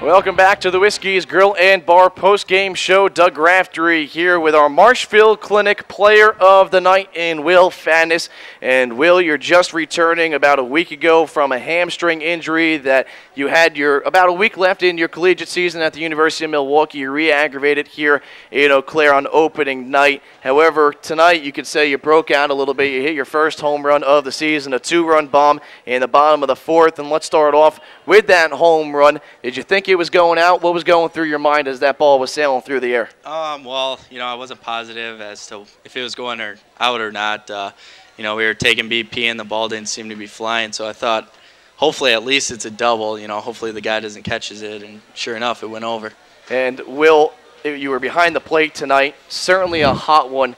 Welcome back to the Whiskey's Grill and Bar post-game show. Doug Raftery here with our Marshfield Clinic Player of the Night in Will Fadness. And Will, you're just returning about a week ago from a hamstring injury that you had about a week left in your collegiate season at the University of Milwaukee. You re-aggravated here in Eau Claire on opening night. However, tonight you could say you broke out a little bit. You hit your first home run of the season, a two-run bomb in the bottom of the fourth. And let's start off with that home run. Did you think it was going out? What was going through your mind as that ball was sailing through the air? Well, I wasn't positive as to if it was going out or not. We were taking BP and the ball didn't seem to be flying, so I thought hopefully at least it's a double. Hopefully the guy doesn't catch it, and sure enough, it went over. And Will, you were behind the plate tonight, certainly a hot one.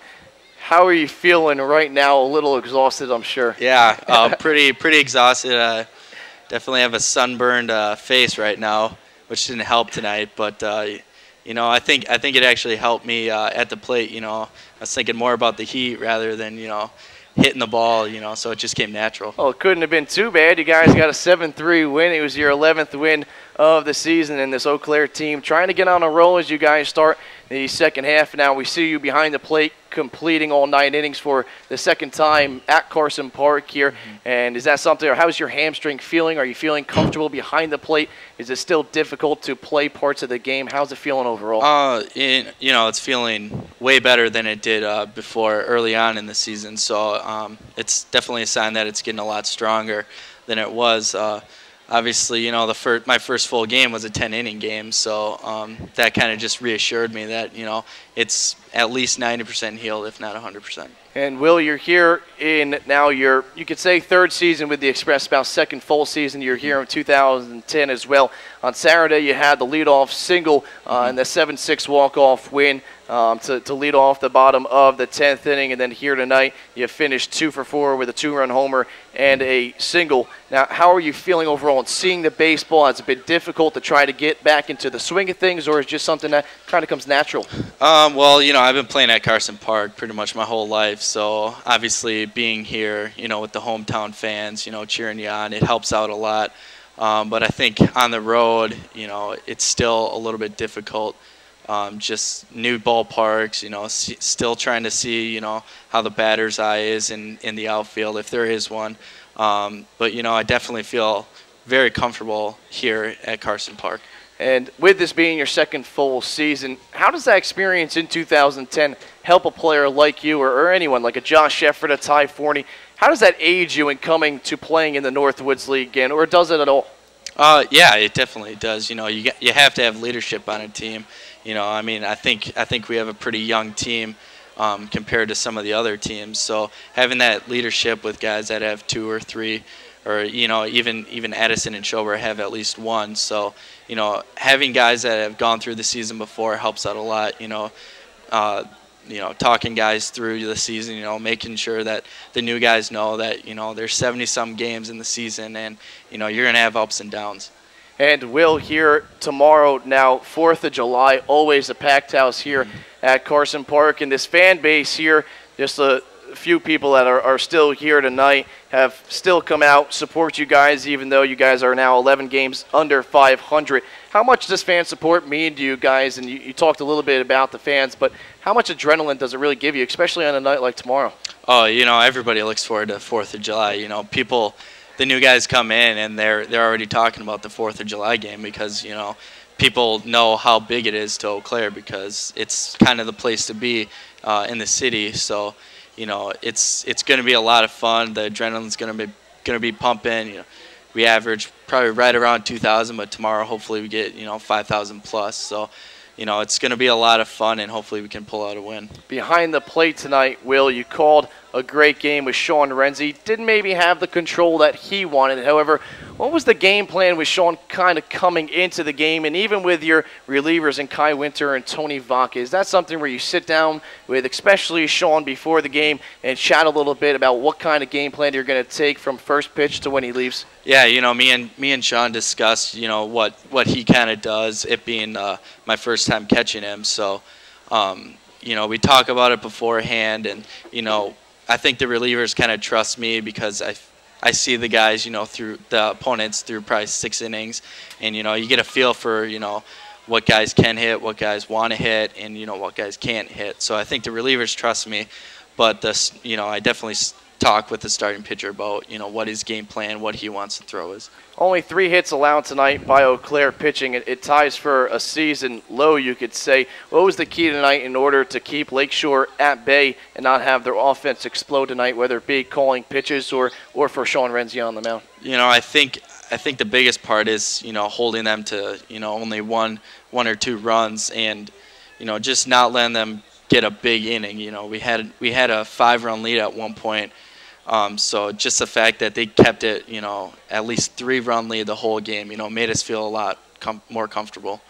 How are you feeling right now? A little exhausted, I'm sure. Yeah, pretty exhausted. Definitely have a sunburned face right now, which didn't help tonight. But I think it actually helped me at the plate. I was thinking more about the heat rather than hitting the ball. So it just came natural. Oh, it couldn't have been too bad. You guys got a 7-3 win. It was your 11th win of the season, and this Eau Claire team trying to get on a roll as you guys start the second half. Now we see you behind the plate completing all 9 innings for the second time at Carson Park here. And is that something, or how's your hamstring feeling? Are you feeling comfortable behind the plate? Is it still difficult to play parts of the game? How's it feeling overall? It's feeling way better than it did before early on in the season. So it's definitely a sign that it's getting a lot stronger than it was. Obviously, my first full game was a 10-inning game, so that kind of just reassured me that, it's at least 90% healed, if not 100%. And Will, you're here in now you could say third season with the Express, about second full season. You're here in 2010 as well. On Saturday, you had the leadoff single and the 7-6 walk-off win to lead off the bottom of the 10th inning. And then here tonight, you finished 2 for 4 with a 2-run homer and a single. Now, how are you feeling overall? And seeing the baseball, has it been difficult to try to get back into the swing of things, or is it just something that kind of comes natural? Well, I've been playing at Carson Park pretty much my whole life, so obviously being here, with the hometown fans, cheering you on, it helps out a lot. But I think on the road, it's still a little bit difficult. Just new ballparks, still trying to see, how the batter's eye is in the outfield, if there is one. But, I definitely feel very comfortable here at Carson Park. And with this being your second full season, how does that experience in 2010 help a player like you or anyone, like a Josh Shefford, a Ty Forney? How does that aid you in coming to playing in the Northwoods League again, or does it at all? Yeah, it definitely does. You have to have leadership on a team. I think we have a pretty young team compared to some of the other teams. So having that leadership with guys that have 2 or 3, or even Addison and Schober have at least 1. So having guys that have gone through the season before helps out a lot. Talking guys through the season, making sure that the new guys know that, there's 70-some games in the season, and, you're going to have ups and downs. And Will, here tomorrow now, 4th of July, always a packed house here at Carson Park. And this fan base here, just a few people that are still here tonight, have still come out, support you guys, even though you guys are now 11 games under 500. How much does fan support mean to you guys? And you talked a little bit about the fans, but how much adrenaline does it really give you, especially on a night like tomorrow? Oh, everybody looks forward to 4th of July. People, the new guys come in and they're already talking about the 4th of July game because, people know how big it is to Eau Claire because it's kind of the place to be in the city. So, it's going to be a lot of fun. The adrenaline's going to be pumping. We average probably right around 2,000, but tomorrow hopefully we get 5,000 plus. So, it's going to be a lot of fun, and hopefully we can pull out a win. Behind the plate tonight, Will, you called a great game with Sean Renzi. Didn't maybe have the control that he wanted. However, what was the game plan with Sean kind of coming into the game, and even with your relievers in Kai Winter and Tony Vaca? Is that something where you sit down with especially Sean before the game and chat a little bit about what kind of game plan you're going to take from first pitch to when he leaves? Yeah, me and Sean discussed, what he kind of does, it being my first time catching him. So, we talk about it beforehand, and, I think the relievers kind of trust me because I see the guys, through the opponents through probably 6 innings, and you get a feel for what guys can hit, what guys want to hit, and what guys can't hit. So I think the relievers trust me, but I definitely talk with the starting pitcher about what his game plan, what he wants to throw is. Only 3 hits allowed tonight by Eau Claire pitching. It ties for a season low, you could say. What was the key tonight in order to keep Lakeshore at bay and not have their offense explode tonight, whether it be calling pitches or for Sean Renzi on the mound? I think the biggest part is holding them to only one or 2 runs, and just not letting them get a big inning. We had a 5-run lead at one point. So just the fact that they kept it, at least 3-run lead the whole game, made us feel a lot more comfortable.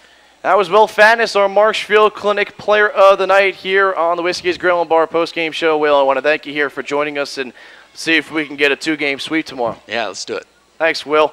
That was Will Fadness, our Marshfield Clinic Player of the Night here on the Whiskey's Grill and Bar postgame show. Will, I want to thank you here for joining us and see if we can get a 2-game sweep tomorrow. Yeah, let's do it. Thanks, Will.